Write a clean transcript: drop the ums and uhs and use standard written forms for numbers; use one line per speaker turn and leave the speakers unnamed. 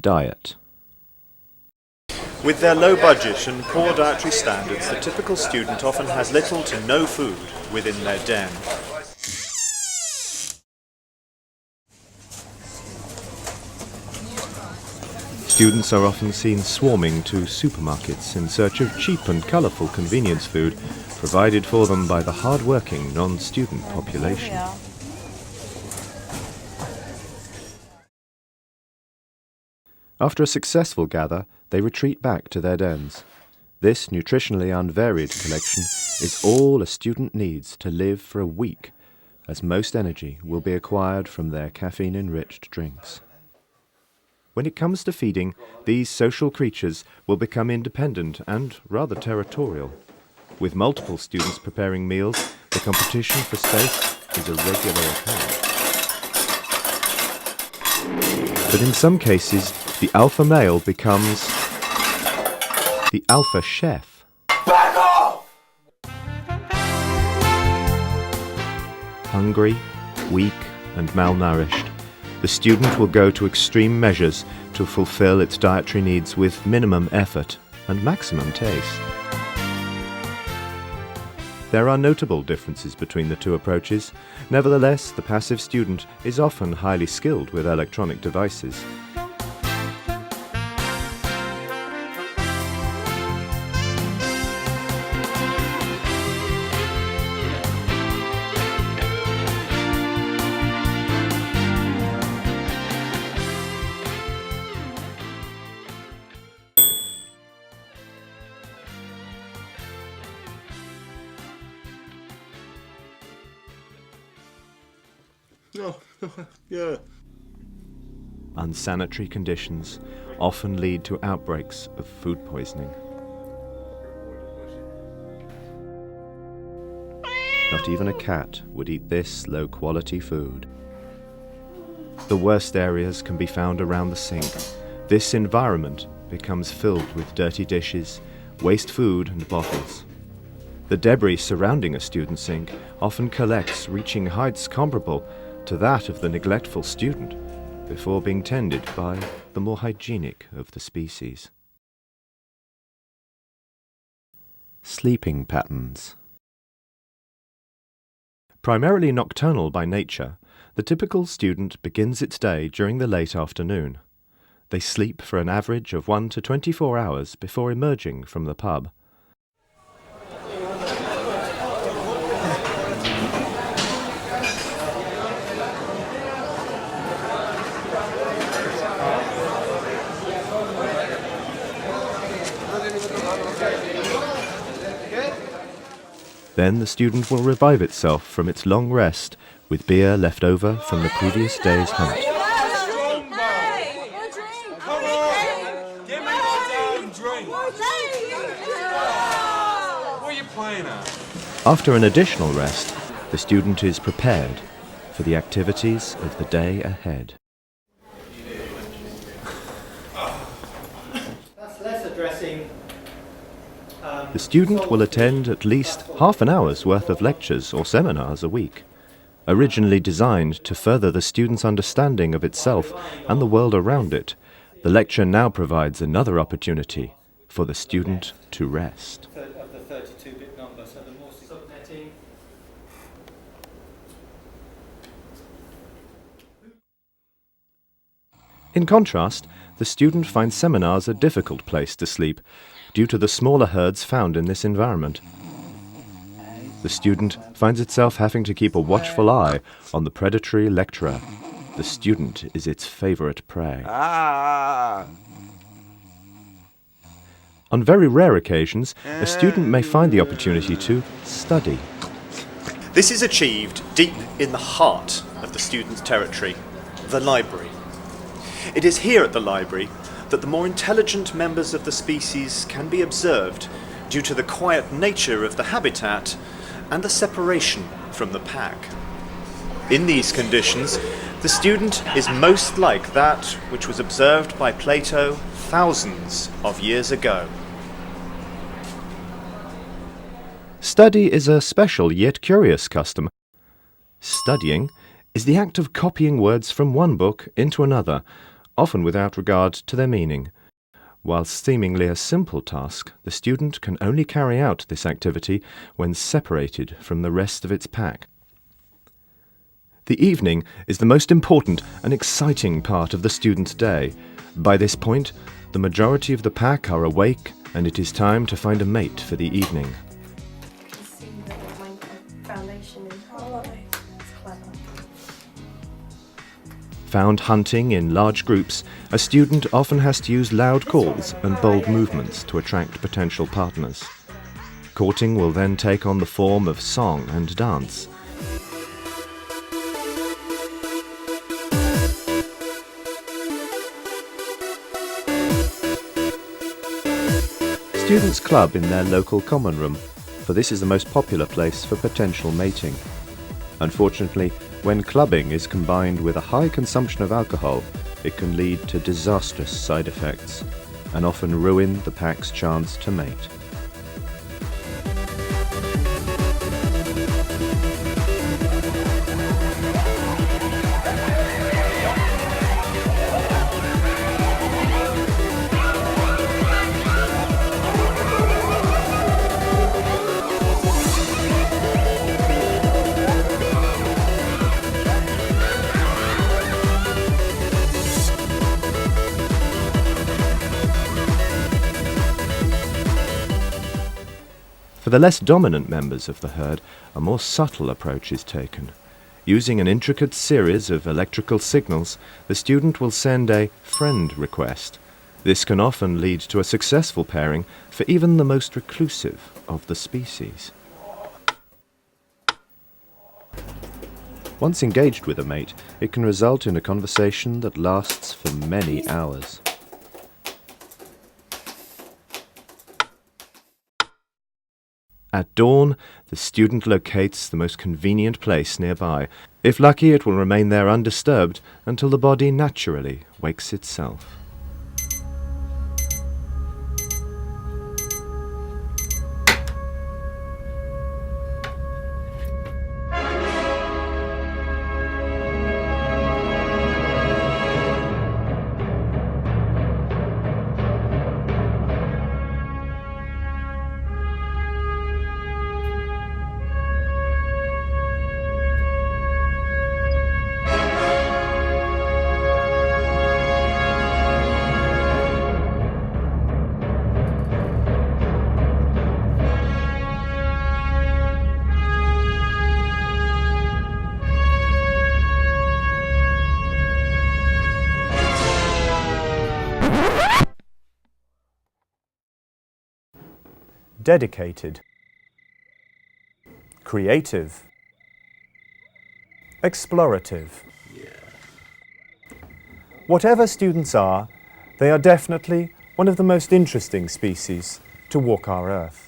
Diet.
With their low budget and poor dietary standards, the typical student often has little to no food within their den.
Students are often seen swarming to supermarkets in search of cheap and colourful convenience food provided for them by the hard-working non-student population. After a successful gather, they retreat back to their dens. This nutritionally unvaried collection is all a student needs to live for a week, as most energy will be acquired from their caffeine-enriched drinks. When it comes to feeding, these social creatures will become independent and rather territorial. With multiple students preparing meals, the competition for space is a regular occurrence. But in some cases, the alpha male becomes the alpha chef.
Back off!
Hungry, weak, and malnourished, the student will go to extreme measures to fulfill its dietary needs with minimum effort and maximum taste. There are notable differences between the two approaches. Nevertheless, the passive student is often highly skilled with electronic devices.
Oh, yeah.
Unsanitary conditions often lead to outbreaks of food poisoning. Not even a cat would eat this low-quality food. The worst areas can be found around the sink. This environment becomes filled with dirty dishes, waste food and bottles. The debris surrounding a student sink often collects, reaching heights comparable to that of the neglectful student, before being tended by the more hygienic of the species. Sleeping patterns. Primarily nocturnal by nature, the typical student begins its day during the late afternoon. They sleep for an average of 1 to 24 hours before emerging from the pub. Then the student will revive itself from its long rest with beer left over from the previous day's hunt. After an additional rest, the student is prepared for the activities of the day ahead.
That's less addressing.
The student will attend at least half an hour's worth of lectures or seminars a week. Originally designed to further the student's understanding of itself and the world around it, the lecture now provides another opportunity for the student to rest.
Of the 32-bit number, so the more subnetting.
In contrast, the student finds seminars a difficult place to sleep due to the smaller herds found in this environment. The student finds itself having to keep a watchful eye on the predatory lecturer. The student is its favorite prey. On very rare occasions, a student may find the opportunity to study.
This is achieved deep in the heart of the student's territory, the library. It is here at the library that the more intelligent members of the species can be observed due to the quiet nature of the habitat and the separation from the pack. In these conditions, the student is most like that which was observed by Plato thousands of years ago.
Study is a special yet curious custom. Studying is the act of copying words from one book into another, often without regard to their meaning. While seemingly a simple task, the student can only carry out this activity when separated from the rest of its pack. The evening is the most important and exciting part of the student's day. By this point, the majority of the pack are awake, and it is time to find a mate for the evening. Found hunting in large groups, a student often has to use loud calls and bold movements to attract potential partners. Courting will then take on the form of song and dance. Students club in their local common room, for this is the most popular place for potential mating. Unfortunately, when clubbing is combined with a high consumption of alcohol, it can lead to disastrous side effects and often ruin the pack's chance to mate. For the less dominant members of the herd, a more subtle approach is taken. Using an intricate series of electrical signals, the student will send a friend request. This can often lead to a successful pairing for even the most reclusive of the species. Once engaged with a mate, it can result in a conversation that lasts for many hours. At dawn, the student locates the most convenient place nearby. If lucky, it will remain there undisturbed until the body naturally wakes itself. Dedicated, creative, explorative. Whatever students are, they are definitely one of the most interesting species to walk our Earth.